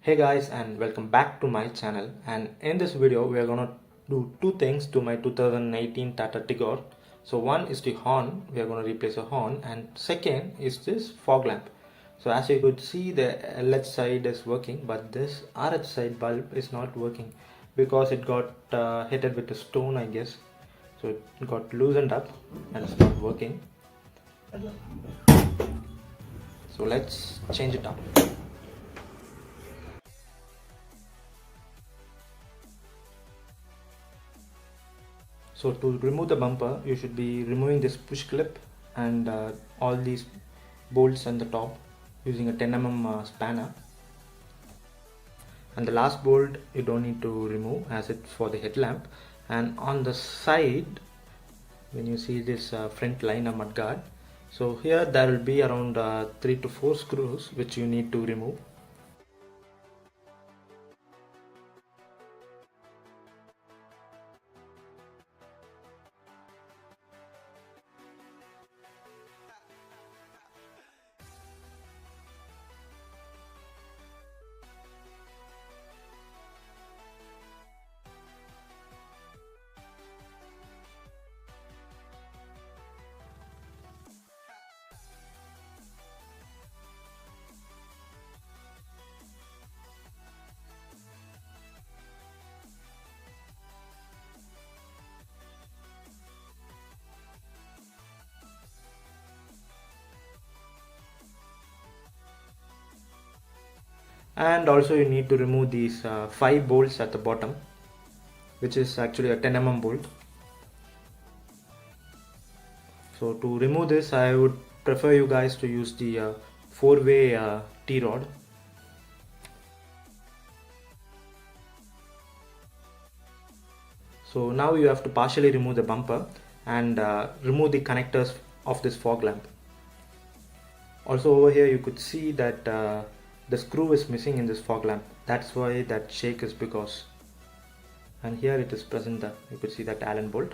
Hey guys, and welcome back to my channel. And in this video we are gonna do two things to my 2018 Tata Tigor. So one is the horn, we are gonna replace a horn, and second is this fog lamp. So as you could see, the LH side is working, but this RH side bulb is not working because it got hit with a stone, I guess. So it got loosened up and it's not working. So let's change it up. So to remove the bumper, you should be removing this push clip and all these bolts on the top using a 10 mm spanner. And the last bolt you don't need to remove as it's for the headlamp. And on the side, when you see this front liner mudguard, so here there will be around 3 to 4 screws which you need to remove. And also you need to remove these 5 bolts at the bottom, which is actually a 10 mm bolt. So to remove this, I would prefer you guys to use the 4-way T-rod. So now you have to partially remove the bumper and remove the connectors of this fog lamp. Also over here you could see that the screw is missing in this fog lamp. That's why that shake is because. And here it is present, you could see that Allen bolt.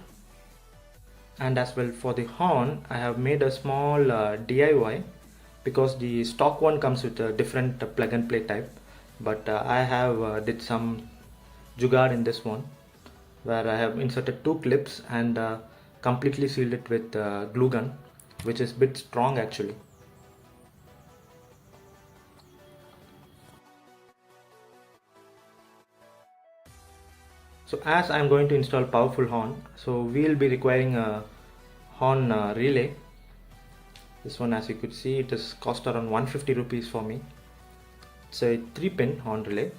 And as well for the horn, I have made a small DIY because the stock one comes with a different plug and play type, but I have did some jugaad in this one where I have inserted 2 clips and completely sealed it with glue gun, which is a bit strong actually. So as I am going to install powerful horn, so we will be requiring a horn relay. This one, as you could see, it is cost around 150 rupees for me. It's a 3-pin horn relay.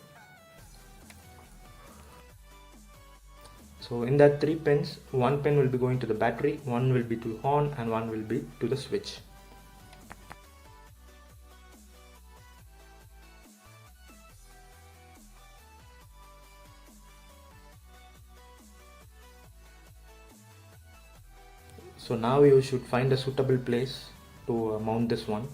So in that 3 pins, 1 pin will be going to the battery, 1 will be to horn, and 1 will be to the switch. So now you should find a suitable place to mount this one.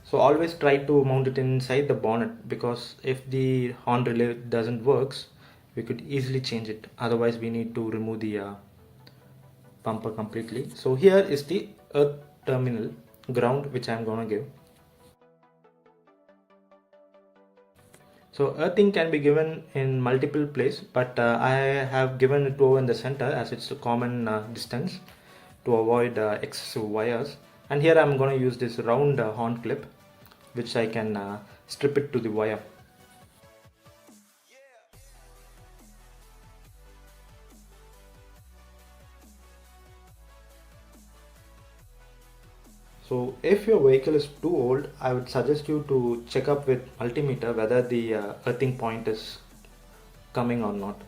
So always try to mount it inside the bonnet, because if the horn relay doesn't works, we could easily change it. Otherwise we need to remove the bumper completely. So here is the earth terminal ground which I am gonna give. So earthing can be given in multiple places, but I have given it over in the center as it's a common distance to avoid excessive wires. And here I'm going to use this round horn clip which I can strip it to the wire. So if your vehicle is too old, I would suggest you to check up with multimeter whether the earthing point is coming or not.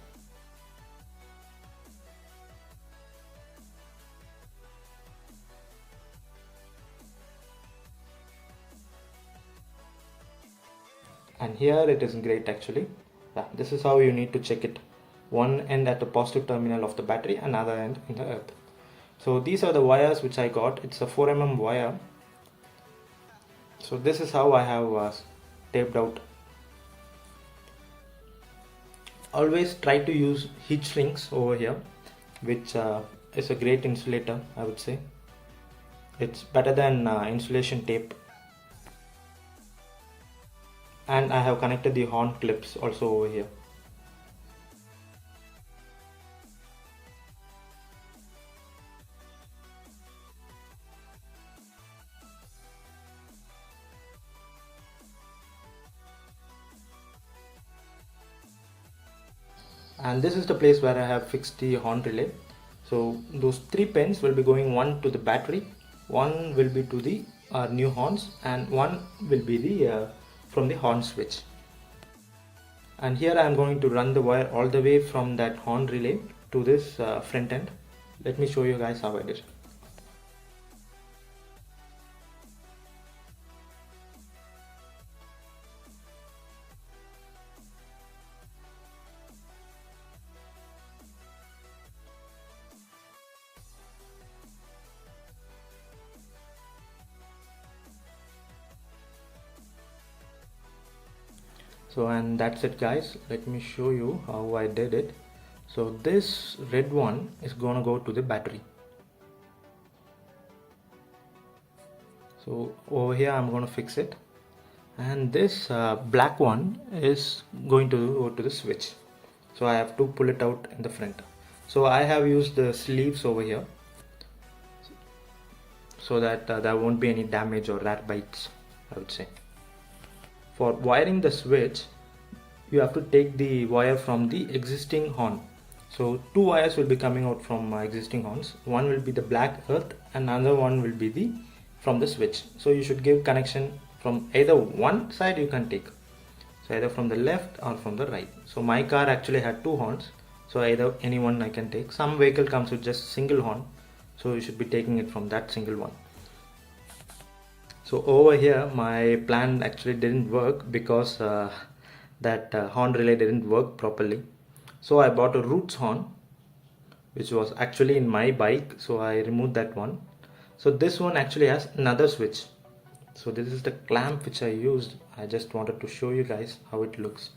And here it is great actually. Yeah, this is how you need to check it. One end at the positive terminal of the battery, another end in the earth. So these are the wires which I got. It's a 4 mm wire. So this is how I have taped out. Always try to use heat shrinks over here, which is a great insulator, I would say. It's better than insulation tape. and I have connected the horn clips also over here. And this is the place where I have fixed the horn relay. So those 3 pins will be going, one to the battery, one will be to the new horns, and one will be the from the horn switch. And here I am going to run the wire all the way from that horn relay to this front end. Let me show you guys how I did. So, and that's it guys, let me show you how I did it. So this red one is gonna go to the battery. So over here I'm going to fix it, and this black one is going to go to the switch. So I have to pull it out in the front. So I have used the sleeves over here so that there won't be any damage or rat bites, I would say. For wiring the switch, you have to take the wire from the existing horn. So two wires will be coming out from existing horns. One will be the black earth and another one will be the from the switch. So you should give connection from either one side you can take. So either from the left or from the right. So my car actually had two horns. So either any one I can take. Some vehicle comes with just single horn. So you should be taking it from that single one. So over here my plan actually didn't work because that horn relay didn't work properly. So I bought a roots horn which was actually in my bike, so I removed that one. So this one actually has another switch. So this is the clamp which I used. I just wanted to show you guys how it looks.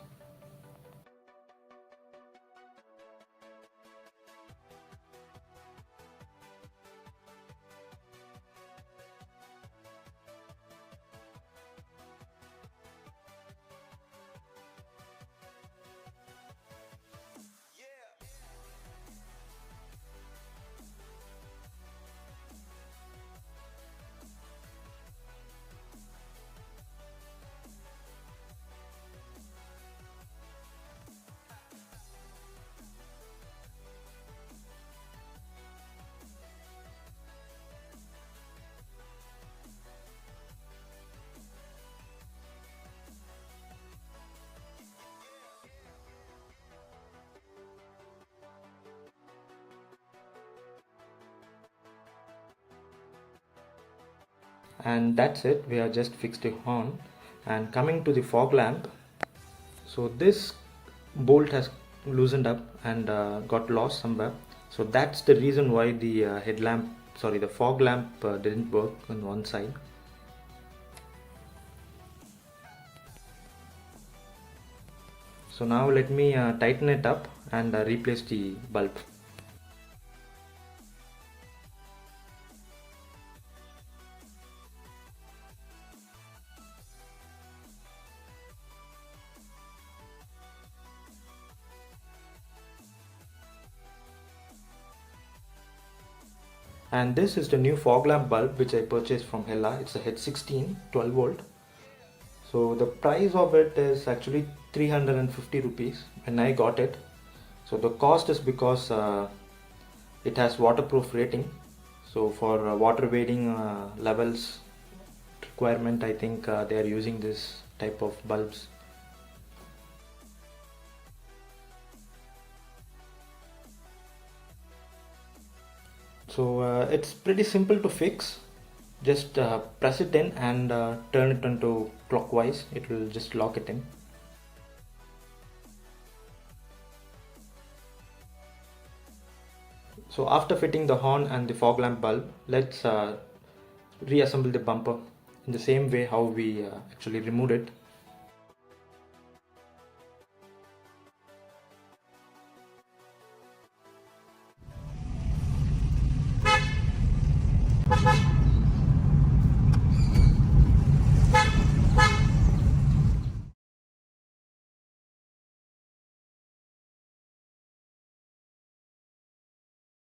And that's it, we have just fixed the horn. And coming to the fog lamp, so this bolt has loosened up and got lost somewhere. So that's the reason why the the fog lamp didn't work on one side. So now let me tighten it up and replace the bulb. And this is the new fog lamp bulb which I purchased from Hella. It's a H16 12 volt. So the price of it is actually 350 rupees when I got it. So the cost is because it has waterproof rating. So for water wading levels requirement, I think they are using this type of bulbs. So it's pretty simple to fix. Just press it in and turn it into clockwise. It will just lock it in. So after fitting the horn and the fog lamp bulb, let's reassemble the bumper in the same way how we actually removed it.